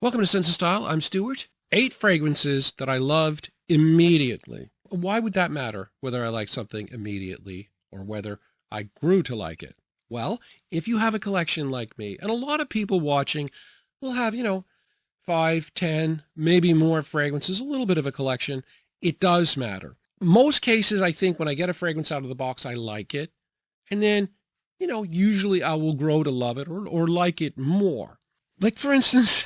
Welcome to Sense of Style. I'm Stuart. 8 fragrances that I loved immediately. Why would that matter, whether I like something immediately or whether I grew to like it? Well, if you have a collection like me, and a lot of people watching will have, 5, 10, maybe more fragrances, a little bit of a collection, it does matter. Most cases, I think when I get a fragrance out of the box, I like it. And then, usually I will grow to love it or like it more. Like, for instance,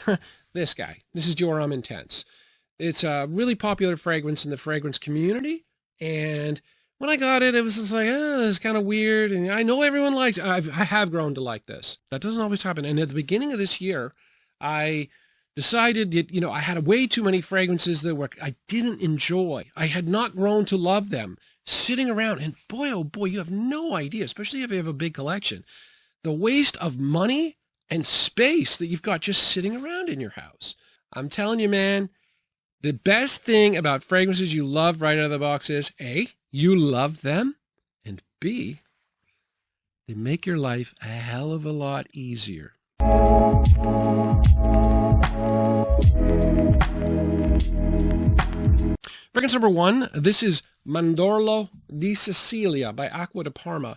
this guy. This is Dior Homme Intense. It's a really popular fragrance in the fragrance community. And when I got it, it was just like, this is kind of weird. And I know everyone likes it. I have grown to like this. That doesn't always happen. And at the beginning of this year, I decided that, I had way too many fragrances that I didn't enjoy. I had not grown to love them sitting around. And boy, oh boy, you have no idea, especially if you have a big collection, the waste of money and space that you've got just sitting around in your house. I'm telling you, man, the best thing about fragrances you love right out of the box is A, you love them, and B, they make your life a hell of a lot easier. Fragrance number 1, this is Mandorlo De Cecilia by Acqua de Parma.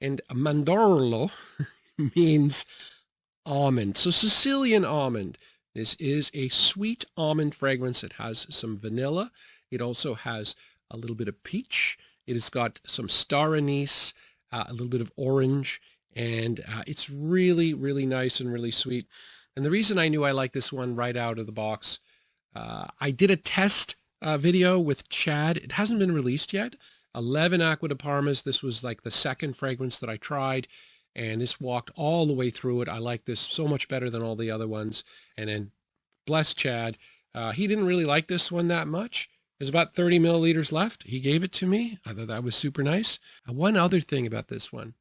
And Mandorlo means almond. So Sicilian almond. This is a sweet almond fragrance. It has some vanilla. It also has a little bit of peach. It has got some star anise, a little bit of orange, and it's really, really nice and really sweet. And the reason I knew I liked this one right out of the box, I did a test video with Chad. It hasn't been released yet. 11 Acqua de Parmas. This was like the second fragrance that I tried. And this walked all the way through it. I like this so much better than all the other ones. And then, bless Chad, he didn't really like this one that much. There's about 30 milliliters left. He gave it to me. I thought that was super nice. One other thing about this one.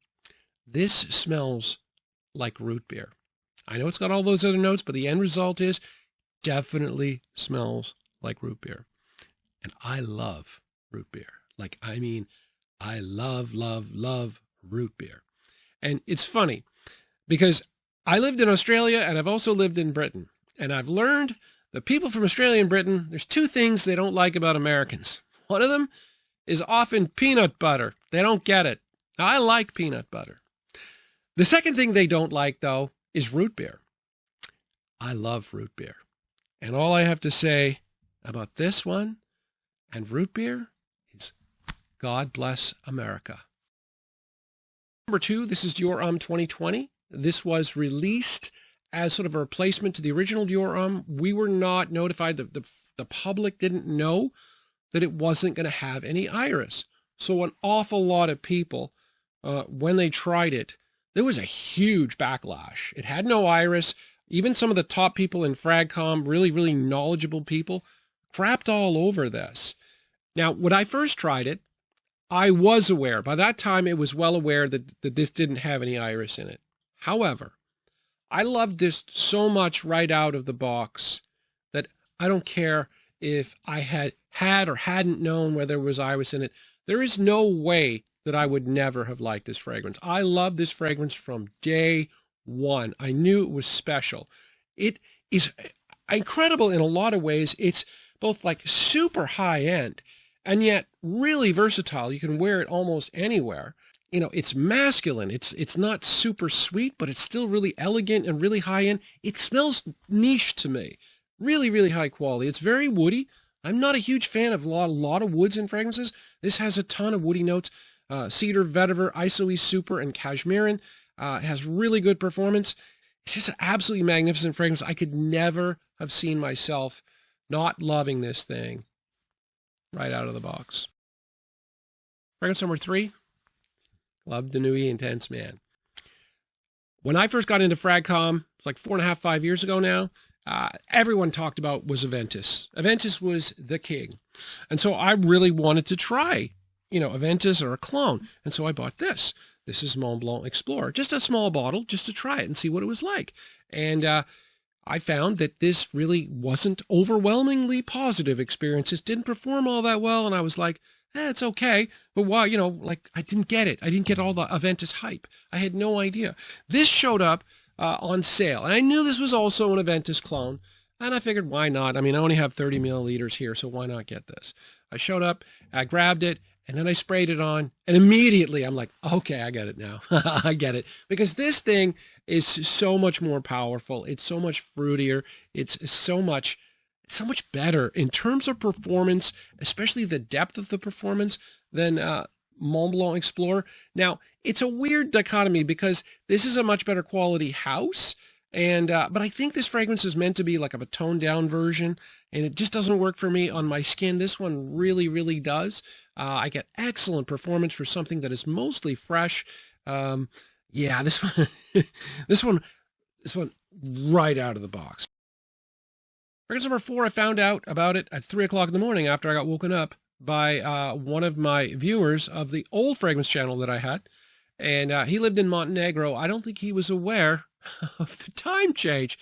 This smells like root beer. I know it's got all those other notes, but the end result is definitely smells like root beer. And I love root beer. I love, love, love root beer. And it's funny because I lived in Australia and I've also lived in Britain. And I've learned that people from Australia and Britain, there's 2 things they don't like about Americans. One of them is often peanut butter. They don't get it. Now, I like peanut butter. The second thing they don't like, though, is root beer. I love root beer. And all I have to say about this one and root beer is God bless America. Number 2, this is Dior Homme 2020. This was released as sort of a replacement to the original Dior Homme. We were not notified, the public didn't know that it wasn't going to have any iris. So an awful lot of people, when they tried it, there was a huge backlash. It had no iris. Even some of the top people in Fragcom, really, really knowledgeable people, crapped all over this. Now, when I first tried it, I was aware. By that time, it was well aware that this didn't have any iris in it. However, I loved this so much right out of the box that I don't care if I had or hadn't known whether there was iris in it. There is no way that I would never have liked this fragrance. I loved this fragrance from day one. I knew it was special. It is incredible in a lot of ways. It's both like super high end and yet really versatile. You can wear it almost anywhere. It's masculine. It's not super sweet, but it's still really elegant and really high end. It smells niche to me. Really, really high quality. It's very woody. I'm not a huge fan of a lot of woods in fragrances. This has a ton of woody notes. Cedar, vetiver, isoe, super, and cashmerean. It has really good performance. It's just an absolutely magnificent fragrance. I could never have seen myself not loving this thing right out of the box. Fragrance number 3, Love the Nuit Intense Man. When I first got into Fragcom, it's like 4.5, 5 years ago now, everyone talked about was Aventus. Aventus was the king. And so I really wanted to try, Aventus or a clone. And so I bought this. This is Mont Blanc Explorer, just a small bottle, just to try it and see what it was like. And I found that this really wasn't overwhelmingly positive experience. It didn't perform all that well. And I was like, it's okay. But why, I didn't get it. I didn't get all the Aventus hype. I had no idea. This showed up on sale. And I knew this was also an Aventus clone. And I figured, why not? I mean, I only have 30 milliliters here, so why not get this? I showed up, I grabbed it, and then I sprayed it on, and immediately I'm like, okay, I get it now. I get it. Because this thing is so much more powerful. It's so much fruitier. It's so much better in terms of performance, especially the depth of the performance than Mont Blanc Explorer. Now, it's a weird dichotomy because this is a much better quality house, and but I think this fragrance is meant to be like a toned down version, and it just doesn't work for me on my skin. This one really, really does. I get excellent performance for something that is mostly fresh. Yeah, this one, this one right out of the box. Fragrance number 4, I found out about it at 3 o'clock in the morning after I got woken up by one of my viewers of the old fragrance channel that I had. And he lived in Montenegro. I don't think he was aware of the time change.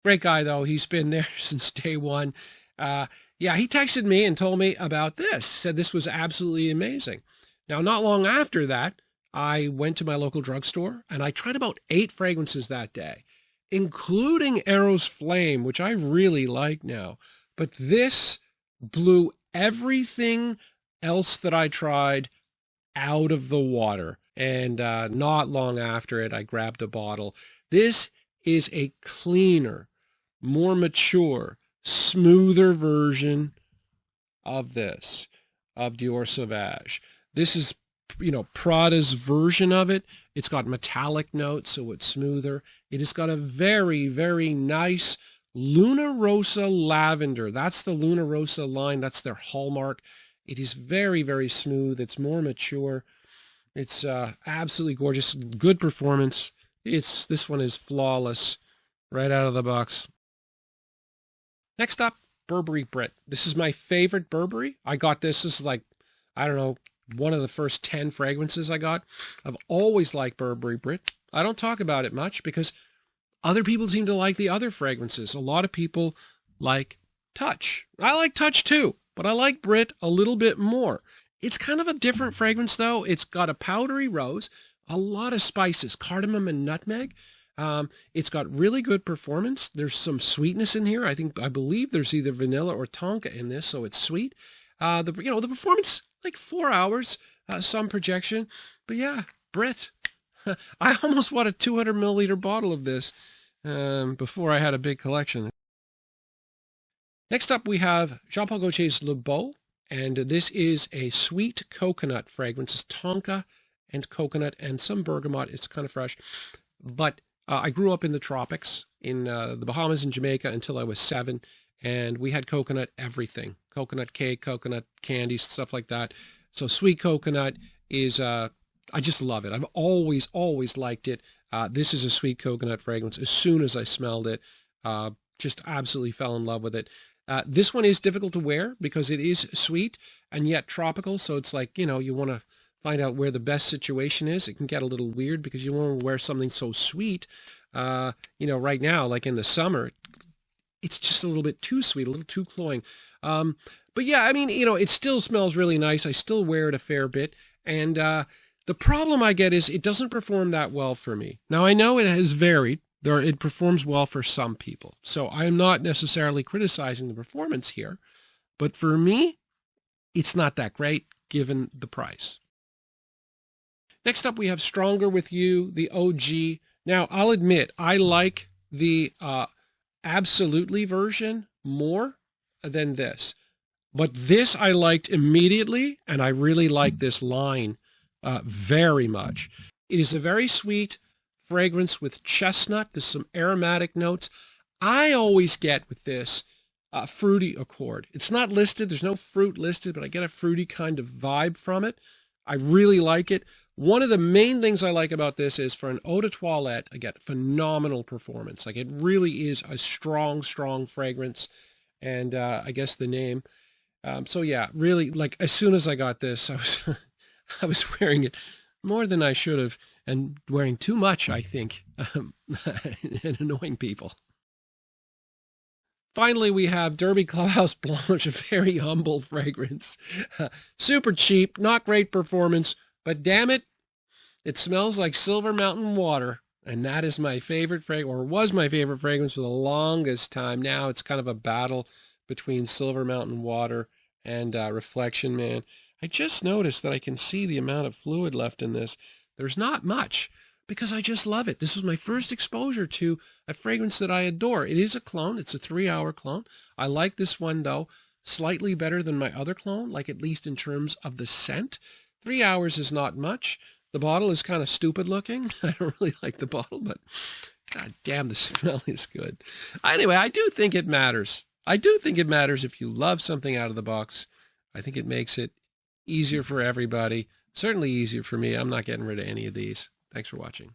Great guy, though. He's been there since day one. Yeah, he texted me and told me about this. Said this was absolutely amazing. Now, not long after that, I went to my local drugstore and I tried about 8 fragrances that day, including Eros Flame, which I really like now. But this blew everything else that I tried out of the water. And not long after it, I grabbed a bottle. This is a cleaner, more mature, smoother version of this, of Dior Sauvage. This is, Prada's version of it. It's got metallic notes, so it's smoother. It has got a very, very nice Luna Rossa lavender. That's the Luna Rossa line. That's their hallmark. It is very, very smooth. It's more mature. It's absolutely gorgeous. Good performance. This one is flawless right out of the box. Next up, Burberry Brit. This is my favorite Burberry. I got this as like, I don't know, one of the first 10 fragrances I got. I've always liked Burberry Brit. I don't talk about it much because other people seem to like the other fragrances. A lot of people like Touch. I like Touch too, but I like Brit a little bit more. It's kind of a different fragrance though. It's got a powdery rose, a lot of spices, cardamom and nutmeg. It's got really good performance. There's some sweetness in here. I believe there's either vanilla or tonka in this, so it's sweet. The performance, like 4 hours, some projection. But yeah, Brit. I almost bought a 200 milliliter bottle of this before I had a big collection. Next up, we have Jean Paul Gaultier's LeBeau, and this is a sweet coconut fragrance. It's tonka and coconut and some bergamot. It's kind of fresh, but I grew up in the tropics in the Bahamas and Jamaica until I was 7, and we had coconut everything. Coconut cake, coconut candies, stuff like that. So sweet coconut is, I just love it. I've always, always liked it. This is a sweet coconut fragrance. As soon as I smelled it, just absolutely fell in love with it. This one is difficult to wear because it is sweet and yet tropical. So it's like, you want to find out where the best situation is. It can get a little weird because you want to wear something so sweet. Right now, like in the summer, it's just a little bit too sweet, a little too cloying. But yeah, I mean, it still smells really nice. I still wear it a fair bit. And the problem I get is it doesn't perform that well for me. Now, I know it has varied. It performs well for some people. So I am not necessarily criticizing the performance here. But for me, it's not that great given the price. Next up, we have Stronger With You, the OG. Now, I'll admit, I like the Absolutely version more than this. But this I liked immediately, and I really like this line very much. It is a very sweet fragrance with chestnut. There's some aromatic notes. I always get with this fruity accord. It's not listed. There's no fruit listed, but I get a fruity kind of vibe from it. I really like it. One of the main things I like about this is for an eau de toilette, I get phenomenal performance. Like it really is a strong, strong fragrance. And I guess the name. So yeah, really, like as soon as I got this, I was wearing it more than I should have and wearing too much, I think, and annoying people. Finally, we have Derby Clubhouse Blanche, a very humble fragrance. Super cheap, not great performance, but damn it, it smells like Silver Mountain water. And that is my favorite fragrance, or was my favorite fragrance for the longest time. Now it's kind of a battle between Silver Mountain Water and Reflection Man. I just noticed that I can see the amount of fluid left in this. There's not much because I just love it. This was my first exposure to a fragrance that I adore. It is a clone. It's a 3-hour clone. I like this one, though, slightly better than my other clone, like at least in terms of the scent. 3 hours is not much. The bottle is kind of stupid looking. I don't really like the bottle, but god damn, the smell is good. Anyway, I do think it matters. I do think it matters if you love something out of the box. I think it makes it easier for everybody. Certainly easier for me. I'm not getting rid of any of these. Thanks for watching.